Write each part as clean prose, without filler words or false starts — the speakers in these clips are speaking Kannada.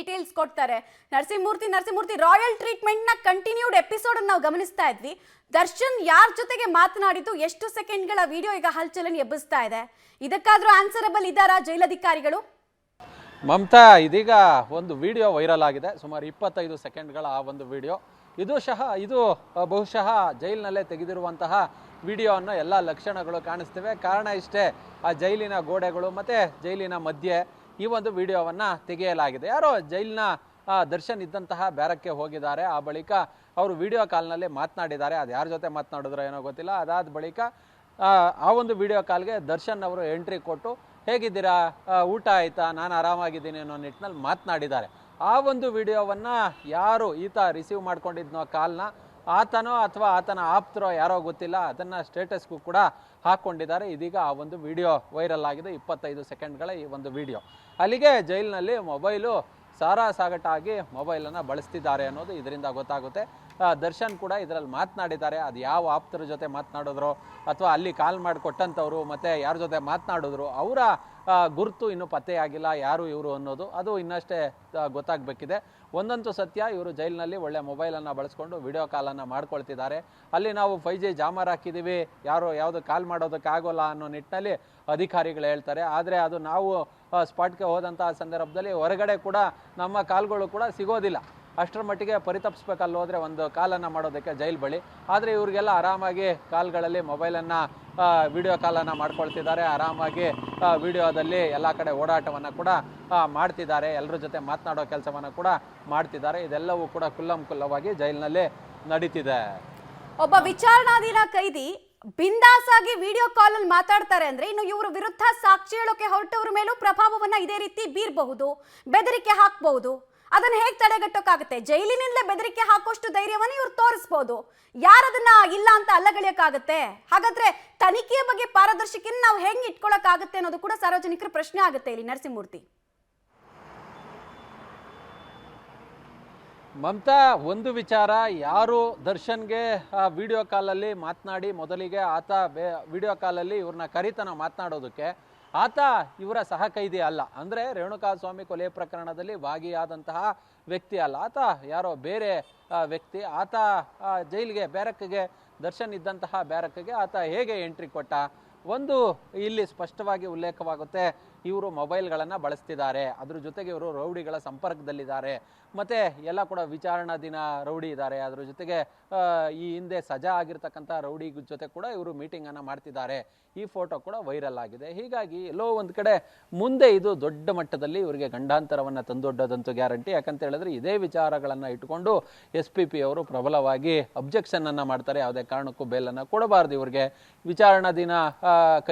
ಡೀಟೇಲ್ಸ್ ಕೊಡ್ತಾರೆ. ನರಸಿಂಹಮೂರ್ತಿ ರಾಯಲ್ ಟ್ರೀಟ್ಮೆಂಟ್ ನ ಕಂಟಿನ್ಯೂಡ್ ಎಪಿಸೋಡ್ ಅನ್ನು ನಾವು ಗಮನಿಸ್ತಾ ಇದ್ವಿ. ದರ್ಶನ್ ಯಾರ ಜೊತೆಗೆ ಮಾತನಾಡಿದ್ದು ಎಷ್ಟು ಸೆಕೆಂಡ್ಗಳ ವಿಡಿಯೋ ಈಗ ಹಲ್ಚಲನ್ನು ಎಬ್ಬಿಸ್ತಾ ಇದೆ. ಇದಕ್ಕಾದ್ರೂ ಆನ್ಸರಬಲ್ ಇದ್ದಾರಾ ಜೈಲಧಿಕಾರಿಗಳು? ಮಮತಾ, ಇದೀಗ ಒಂದು ವಿಡಿಯೋ ವೈರಲ್ ಆಗಿದೆ, ಸುಮಾರು 25 ಸೆಕೆಂಡ್ಗಳ ಆ ಒಂದು ವಿಡಿಯೋ. ಇದು ಬಹುಶಃ ಜೈಲಿನಲ್ಲೇ ತೆಗೆದಿರುವಂತಹ ವಿಡಿಯೋ ಅನ್ನೋ ಎಲ್ಲ ಲಕ್ಷಣಗಳು ಕಾಣಿಸ್ತವೆ. ಕಾರಣ ಇಷ್ಟೇ, ಆ ಜೈಲಿನ ಗೋಡೆಗಳು ಮತ್ತು ಜೈಲಿನ ಮಧ್ಯೆ ಈ ಒಂದು ವಿಡಿಯೋವನ್ನು ತೆಗೆಯಲಾಗಿದೆ. ಯಾರೋ ಜೈಲಿನ ದರ್ಶನ್ ಇದ್ದಂತಹ ಬ್ಯಾರಕ್ಕೆ ಹೋಗಿದ್ದಾರೆ. ಆ ಬಳಿಕ ಅವರು ವಿಡಿಯೋ ಕಾಲ್ನಲ್ಲಿ ಮಾತನಾಡಿದ್ದಾರೆ. ಅದು ಯಾರ ಜೊತೆ ಮಾತನಾಡಿದ್ರೋ ಏನೋ ಗೊತ್ತಿಲ್ಲ. ಅದಾದ ಬಳಿಕ ಆ ಒಂದು ವಿಡಿಯೋ ಕಾಲ್ಗೆ ದರ್ಶನ್ ಅವರು ಎಂಟ್ರಿ ಕೊಟ್ಟು, ಹೇಗಿದ್ದೀರಾ, ಊಟ ಆಯಿತಾ, ನಾನು ಆರಾಮಾಗಿದ್ದೀನಿ ಅನ್ನೋ ನಿಟ್ಟಿನಲ್ಲಿ ಮಾತನಾಡಿದ್ದಾರೆ. ಆ ಒಂದು ವಿಡಿಯೋವನ್ನು ಯಾರು ಈತ ರಿಸೀವ್ ಮಾಡ್ಕೊಂಡಿದ್ನೋ ಕಾಲ್ನ, ಆತನೋ ಅಥವಾ ಆತನ ಆಪ್ತರೋ ಯಾರೋ ಗೊತ್ತಿಲ್ಲ, ಅದನ್ನು ಸ್ಟೇಟಸ್ಗೂ ಕೂಡ ಹಾಕ್ಕೊಂಡಿದ್ದಾರೆ. ಇದೀಗ ಆ ಒಂದು ವಿಡಿಯೋ ವೈರಲ್ ಆಗಿದೆ, 25 ಸೆಕೆಂಡ್ಗಳ ಈ ಒಂದು ವಿಡಿಯೋ. ಅಲ್ಲಿಗೆ ಜೈಲಿನಲ್ಲಿ ಮೊಬೈಲು ಸಾರಾಸಾಗಟಾಗಿ ಮೊಬೈಲನ್ನು ಬಳಸ್ತಿದ್ದಾರೆ ಅನ್ನೋದು ಇದರಿಂದ ಗೊತ್ತಾಗುತ್ತೆ. ದರ್ಶನ್ ಕೂಡ ಇದರಲ್ಲಿ ಮಾತನಾಡಿದ್ದಾರೆ. ಅದು ಯಾವ ಆಪ್ತರ ಜೊತೆ ಮಾತನಾಡಿದ್ರು ಅಥವಾ ಅಲ್ಲಿ ಕಾಲ್ ಮಾಡಿ ಕೊಟ್ಟಂಥವ್ರು ಮತ್ತು ಯಾರ ಜೊತೆ ಮಾತನಾಡಿದ್ರು ಅವರ ಗುರುತು ಇನ್ನೂ ಪತ್ತೆಯಾಗಿಲ್ಲ, ಯಾರು ಇವರು ಅನ್ನೋದು. ಅದು ಇನ್ನಷ್ಟೇ ಗೊತ್ತಾಗಬೇಕಿದೆ. ಒಂದಂತೂ ಸತ್ಯ, ಇವರು ಜೈಲಿನಲ್ಲಿ ಒಳ್ಳೆ ಮೊಬೈಲನ್ನು ಬಳಸ್ಕೊಂಡು ವಿಡಿಯೋ ಕಾಲನ್ನು ಮಾಡ್ಕೊಳ್ತಿದ್ದಾರೆ. ಅಲ್ಲಿ ನಾವು 5G ಜಾಮರ್ ಹಾಕಿದ್ದೀವಿ, ಯಾವುದು ಕಾಲ್ ಮಾಡೋದಕ್ಕಾಗೋಲ್ಲ ಅನ್ನೋ ನಿಟ್ಟಿನಲ್ಲಿ ಅಧಿಕಾರಿಗಳು ಹೇಳ್ತಾರೆ. ಆದರೆ ಅದು ನಾವು ಸ್ಪಾಟ್ಗೆ ಹೋದಂತಹ ಸಂದರ್ಭದಲ್ಲಿ ಹೊರಗಡೆ ಕೂಡ ನಮ್ಮ ಕಾಲ್ಗಳು ಕೂಡ ಸಿಗೋದಿಲ್ಲ. ಅಷ್ಟರ ಮಟ್ಟಿಗೆ ಪರಿತಪಿಸ್ಬೇಕಲ್ಲಿ ಹೋದರೆ ಒಂದು ಕಾಲನ್ನು ಮಾಡೋದಕ್ಕೆ ಜೈಲ್ ಬಳಿ. ಆದರೆ ಇವ್ರಿಗೆಲ್ಲ ಆರಾಮಾಗಿ ಕಾಲ್ಗಳಲ್ಲಿ ಮೊಬೈಲನ್ನು ವಿಡಿಯೋ ಕಾಲನ್ನು ಮಾಡ್ಕೊಳ್ತಿದ್ದಾರೆ. ಆರಾಮಾಗಿ ವಿಡಿಯೋದಲ್ಲಿ ಎಲ್ಲ ಕಡೆ ಓಡಾಟವನ್ನು ಕೂಡ ಮಾಡ್ತಿದ್ದಾರೆ. ಎಲ್ಲರ ಜೊತೆ ಮಾತನಾಡೋ ಕೆಲಸವನ್ನು ಕೂಡ ಮಾಡ್ತಿದ್ದಾರೆ. ಇದೆಲ್ಲವೂ ಕೂಡ ಕುಲ್ಲಂಕುಲ್ಲವಾಗಿ ಜೈಲಿನಲ್ಲಿ ನಡೀತಿದೆ. ಒಬ್ಬ ವಿಚಾರಣಾಧೀನ ಕೈದಿ ಬಿಂದಾಸ್ ಆಗಿ ವಿಡಿಯೋ ಕಾಲ್ ಅಲ್ಲಿ ಮಾತಾಡ್ತಾರೆ ಅಂದ್ರೆ ಇನ್ನು ಇವರ ವಿರುದ್ಧ ಸಾಕ್ಷಿ ಹೇಳೋಕೆ ಹೊರಟವ್ರ ಮೇಲೂ ಪ್ರಭಾವವನ್ನ ಇದೇ ರೀತಿ ಬೀರಬಹುದು, ಬೆದರಿಕೆ ಹಾಕಬಹುದು. ಅದನ್ನ ಹೇಗೆ ತಡೆಗಟ್ಟೋಕ್ಕಾಗುತ್ತೆ? ಜೈಲಿನಿಂದಲೇ ಬೆದರಿಕೆ ಹಾಕೋಷ್ಟು ಧೈರ್ಯವನ್ನು ಇವ್ರು ತೋರಿಸಬಹುದು. ಯಾರದನ್ನ ಇಲ್ಲ ಅಂತ ಅಲ್ಲಗಳಿಯಕ್ಕಾಗತ್ತೆ? ಹಾಗಾದ್ರೆ ತನಿಖೆಯ ಬಗ್ಗೆ ಪಾರದರ್ಶಕತೆ ನಾವು ಹೆಂಗ್ ಇಟ್ಕೊಳಕ್ಕಾಗತ್ತೆ ಅನ್ನೋದು ಕೂಡ ಸಾರ್ವಜನಿಕರ ಪ್ರಶ್ನೆ ಆಗುತ್ತೆ ಇಲ್ಲಿ. ನರಸಿಂಹಮೂರ್ತಿ, ಮಮತಾ, ಒಂದು ವಿಚಾರ, ಯಾರು ದರ್ಶನ್ಗೆ ವಿಡಿಯೋ ಕಾಲಲ್ಲಿ ಮಾತನಾಡಿ ಮೊದಲಿಗೆ ಆತ ವಿಡಿಯೋ ಕಾಲಲ್ಲಿ ಇವ್ರನ್ನ ಕರಿತನ ಮಾತನಾಡೋದಕ್ಕೆ, ಆತ ಇವರ ಸಹ ಕೈದಿ ಅಲ್ಲ. ಅಂದರೆ ರೇಣುಕಾಸ್ವಾಮಿ ಕೊಲೆ ಪ್ರಕರಣದಲ್ಲಿ ಭಾಗಿಯಾದಂತಹ ವ್ಯಕ್ತಿ ಅಲ್ಲ, ಆತ ಯಾರೋ ಬೇರೆ ವ್ಯಕ್ತಿ. ಆತ ಜೈಲಿಗೆ, ಬ್ಯಾರಕ್ಗೆ, ದರ್ಶನ್ ಇದ್ದಂತಹ ಬ್ಯಾರಕ್ಗೆ ಆತ ಹೇಗೆ ಎಂಟ್ರಿ ಕೊಟ್ಟ? ಒಂದು ಇಲ್ಲಿ ಸ್ಪಷ್ಟವಾಗಿ ಉಲ್ಲೇಖವಾಗುತ್ತೆ, ಇವರು ಮೊಬೈಲ್ಗಳನ್ನು ಬಳಸ್ತಿದ್ದಾರೆ, ಅದ್ರ ಜೊತೆಗೆ ಇವರು ರೌಡಿಗಳ ಸಂಪರ್ಕದಲ್ಲಿದ್ದಾರೆ, ಮತ್ತು ಎಲ್ಲ ಕೂಡ ವಿಚಾರಣಾಧೀನ ರೌಡಿ ಇದ್ದಾರೆ, ಅದ್ರ ಜೊತೆಗೆ ಈ ಹಿಂದೆ ಸಜಾ ಆಗಿರ್ತಕ್ಕಂಥ ರೌಡಿ ಜೊತೆ ಕೂಡ ಇವರು ಮೀಟಿಂಗನ್ನು ಮಾಡ್ತಿದ್ದಾರೆ. ಈ ಫೋಟೋ ಕೂಡ ವೈರಲ್ ಆಗಿದೆ. ಹೀಗಾಗಿ ಎಲ್ಲೋ ಒಂದು ಕಡೆ ಮುಂದೆ ಇದು ದೊಡ್ಡ ಮಟ್ಟದಲ್ಲಿ ಇವರಿಗೆ ಗಂಡಾಂತರವನ್ನು ತಂದೊಡ್ಡೋದಂತೂ ಗ್ಯಾರಂಟಿ. ಯಾಕಂತ ಹೇಳಿದ್ರೆ ಇದೇ ವಿಚಾರಗಳನ್ನು ಇಟ್ಕೊಂಡು SPP ಅವರು ಪ್ರಬಲವಾಗಿ ಅಬ್ಜೆಕ್ಷನನ್ನು ಮಾಡ್ತಾರೆ. ಯಾವುದೇ ಕಾರಣಕ್ಕೂ ಬೇಲನ್ನು ಕೊಡಬಾರ್ದು ಇವರಿಗೆ. ವಿಚಾರಣಾಧೀನ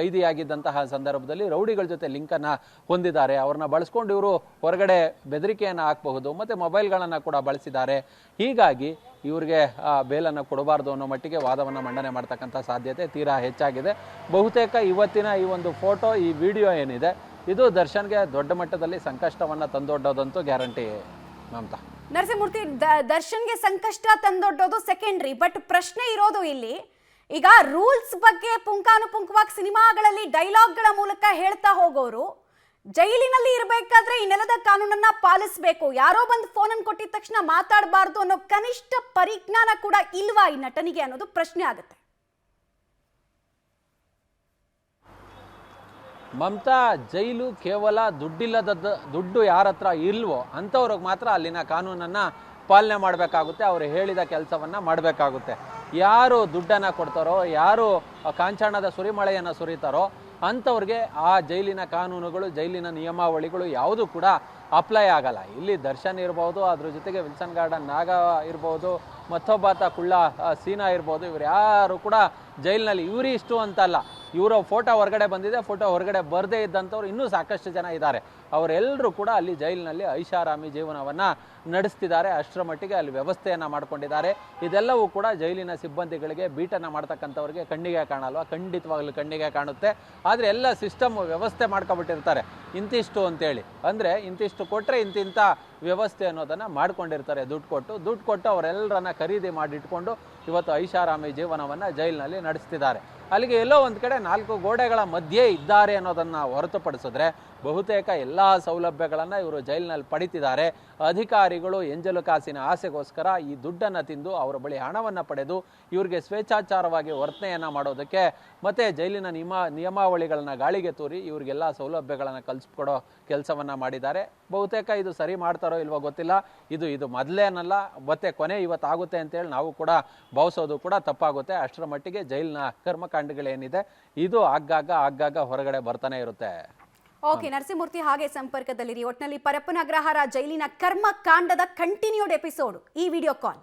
ಕೈದಿಯಾಗಿದ್ದಂತಹ ಸಂದರ್ಭದಲ್ಲಿ ರೌಡಿಗಳ ಜೊತೆ ಲಿಂಕನ್ನು ಹೊಂದಿದ್ದಾರೆ, ಅವ್ರನ್ನ ಬಳಸ್ಕೊಂಡು ಇವರು ಹೊರಗಡೆ ಬೆದರಿಕೆಯನ್ನು ಹಾಕಬಹುದು, ಮತ್ತು ಮೊಬೈಲ್ಗಳನ್ನು ಕೂಡ ಬಳಸಿದ್ದಾರೆ. ಹೀಗಾಗಿ ಇವ್ರಿಗೆ ಬೇಲನ್ನು ಕೊಡಬಾರ್ದು ಅನ್ನೋ ಮಟ್ಟಿಗೆ ವಾದವನ್ನು ಮಂಡನೆ ಮಾಡ್ತಕ್ಕಂಥ ಸಾಧ್ಯತೆ ತೀರಾ ಹೆಚ್ಚಾಗಿದೆ. ಬಹುತೇಕ ಇವತ್ತಿನ ಈ ಒಂದು ಫೋಟೋ, ಈ ವಿಡಿಯೋ ಏನಿದೆ, ಇದು ದರ್ಶನ್ಗೆ ದೊಡ್ಡ ಮಟ್ಟದಲ್ಲಿ ಸಂಕಷ್ಟವನ್ನು ತಂದೊಡ್ಡೋದಂತೂ ಗ್ಯಾರಂಟಿ. ಮಮತಾ, ನರಸಿಂಹಮೂರ್ತಿ, ದರ್ಶನ್ಗೆ ಸಂಕಷ್ಟ ತಂದೊಡ್ಡೋದು ಸೆಕೆಂಡ್ರಿ, ಬಟ್ ಪ್ರಶ್ನೆ ಇರೋದು ಇಲ್ಲಿ ಈಗ ರೂಲ್ಸ್ ಬಗ್ಗೆ ಪುಂಖಾನುಪುಂಖವಾಗಿ ಸಿನಿಮಾಗಳಲ್ಲಿ ಡೈಲಾಗ್ಗಳ ಮೂಲಕ ಹೇಳ್ತಾ ಹೋಗೋರು ಜೈಲಿನಲ್ಲಿ ಇರಬೇಕಾದ್ರೆ ಈ ನೆಲದ ಕಾನೂನನ್ನ ಪಾಲಿಸಬೇಕು, ಯಾರೋ ಬಂದು ಫೋನನ್ನು ಕೊಟ್ಟಿದ ತಕ್ಷಣ ಮಾತಾಡಬಾರ್ದು ಅನ್ನೋ ಕನಿಷ್ಠ ಪರಿಜ್ಞಾನ ಕೂಡ ಇಲ್ವಾ ಈ ನಟನಿಗೆ ಅನ್ನೋದು ಪ್ರಶ್ನೆ ಆಗುತ್ತೆ. ಮಮತಾ, ಜೈಲು ಕೇವಲ ದುಡ್ಡು ಯಾರ ಹತ್ರ ಇಲ್ವೋ ಅಂಥವ್ರಿಗೆ ಮಾತ್ರ ಅಲ್ಲಿನ ಕಾನೂನನ್ನು ಪಾಲನೆ ಮಾಡಬೇಕಾಗುತ್ತೆ, ಅವರು ಹೇಳಿದ ಕೆಲಸವನ್ನು ಮಾಡಬೇಕಾಗುತ್ತೆ. ಯಾರು ದುಡ್ಡನ್ನು ಕೊಡ್ತಾರೋ, ಯಾರು ಕಾಂಚಾಣದ ಸುರಿಮಳೆಯನ್ನು ಸುರಿತಾರೋ ಅಂಥವ್ರಿಗೆ ಆ ಜೈಲಿನ ಕಾನೂನುಗಳು, ಜೈಲಿನ ನಿಯಮಾವಳಿಗಳು ಯಾವುದೂ ಕೂಡ ಅಪ್ಲೈ ಆಗಲ್ಲ. ಇಲ್ಲಿ ದರ್ಶನ್ ಇರ್ಬೋದು, ಅದ್ರ ಜೊತೆಗೆ ವಿಲ್ಸನ್ ಗಾರ್ಡನ್ ನಾಗ ಇರ್ಬೋದು, ಮತ್ತೊಬ್ಬಾತ ಕುಳ್ಳ ಸೀನಾ ಇರ್ಬೋದು, ಇವ್ರು ಯಾರು ಕೂಡ ಜೈಲಿನಲ್ಲಿ ಇಷ್ಟು ಅಂತಲ್ಲ, ಇವರ ಫೋಟೋ ಹೊರಗಡೆ ಬಂದಿದೆ, ಫೋಟೋ ಹೊರಗಡೆ ಬರದೇ ಇದ್ದಂಥವ್ರು ಇನ್ನೂ ಸಾಕಷ್ಟು ಜನ ಇದ್ದಾರೆ. ಅವರೆಲ್ಲರೂ ಕೂಡ ಅಲ್ಲಿ ಜೈಲಿನಲ್ಲಿ ಐಷಾರಾಮಿ ಜೀವನವನ್ನು ನಡೆಸ್ತಿದ್ದಾರೆ. ಅಷ್ಟರ ಮಟ್ಟಿಗೆ ಅಲ್ಲಿ ವ್ಯವಸ್ಥೆಯನ್ನು ಮಾಡ್ಕೊಂಡಿದ್ದಾರೆ. ಇದೆಲ್ಲವೂ ಕೂಡ ಜೈಲಿನ ಸಿಬ್ಬಂದಿಗಳಿಗೆ, ಬೀಟನ್ನು ಮಾಡ್ತಕ್ಕಂಥವ್ರಿಗೆ ಕಣ್ಣಿಗೆ ಕಾಣಲ್ವ? ಖಂಡಿತವಾಗ್ಲೂ ಕಣ್ಣಿಗೆ ಕಾಣುತ್ತೆ. ಆದರೆ ಎಲ್ಲ ಸಿಸ್ಟಮ್ ವ್ಯವಸ್ಥೆ ಮಾಡ್ಕೊಬಿಟ್ಟಿರ್ತಾರೆ, ಇಂತಿಷ್ಟು ಅಂತೇಳಿ. ಅಂದರೆ ಇಂತಿಷ್ಟು ಕೊಟ್ಟರೆ ಇಂತಿಂಥ ವ್ಯವಸ್ಥೆ ಅನ್ನೋದನ್ನು ಮಾಡ್ಕೊಂಡಿರ್ತಾರೆ. ದುಡ್ಡು ಕೊಟ್ಟು ಅವರೆಲ್ಲರನ್ನ ಖರೀದಿ ಮಾಡಿಟ್ಕೊಂಡು ಇವತ್ತು ಐಷಾರಾಮಿ ಜೀವನವನ್ನು ಜೈಲಿನಲ್ಲಿ ನಡೆಸ್ತಿದ್ದಾರೆ. ಅಲ್ಲಿಗೆ ಎಲ್ಲೋ ಒಂದು ಕಡೆ 4 ಗೋಡೆಗಳ ಮಧ್ಯೆ ಇದ್ದಾರೆ ಅನ್ನೋದನ್ನು ಹೊರತುಪಡಿಸಿದ್ರೆ ಬಹುತೇಕ ಎಲ್ಲ ಸೌಲಭ್ಯಗಳನ್ನು ಇವರು ಜೈಲಿನಲ್ಲಿ ಪಡಿತಿದ್ದಾರೆ. ಅಧಿಕಾರಿಗಳು ಎಂಜಲು ಕಾಸಿನ ಆಸೆಗೋಸ್ಕರ ಈ ದುಡ್ಡನ್ನು ತಿಂದು ಅವರ ಬಳಿ ಹಣವನ್ನು ಪಡೆದು ಇವ್ರಿಗೆ ಸ್ವೇಚ್ಛಾಚಾರವಾಗಿ ವರ್ತನೆಯನ್ನು ಮಾಡೋದಕ್ಕೆ ಮತ್ತು ಜೈಲಿನ ನಿಯಮಾವಳಿಗಳನ್ನು ಗಾಳಿಗೆ ತೂರಿ ಇವರಿಗೆಲ್ಲ ಸೌಲಭ್ಯಗಳನ್ನು ಕಲ್ಪಿಸ್ಕೊಡೋ ಕೆಲಸವನ್ನು ಮಾಡಿದ್ದಾರೆ. ಬಹುತೇಕ ಇದು ಸರಿ ಮಾಡ್ತಾರೋ ಇಲ್ವೋ ಗೊತ್ತಿಲ್ಲ. ಇದು ಮೊದಲೇನಲ್ಲ, ಮತ್ತೆ ಕೊನೆ ಇವತ್ತಾಗುತ್ತೆ ಅಂತೇಳಿ ನಾವು ಕೂಡ ಭಾವಿಸೋದು ಕೂಡ ತಪ್ಪಾಗುತ್ತೆ. ಅಷ್ಟರ ಮಟ್ಟಿಗೆ ಜೈಲಿನ ಕರ್ಮಕಾಂಡಗಳೇನಿದೆ ಇದು ಆಗಾಗ ಹೊರಗಡೆ ಬರ್ತಾನೆ ಇರುತ್ತೆ. ಓಕೆ ನರಸಿಂಹಮೂರ್ತಿ, ಹಾಗೆ ಸಂಪರ್ಕದಲ್ಲಿರಿ. ಒಟ್ನಲ್ಲಿ ಪರಪ್ಪನ ಅಗ್ರಹಾರ ಜೈಲಿನ ಕರ್ಮಕಾಂಡದ ಕಂಟಿನ್ಯೂಡ್ ಎಪಿಸೋಡ್ ಈ ವಿಡಿಯೋ ಕಾಲ್.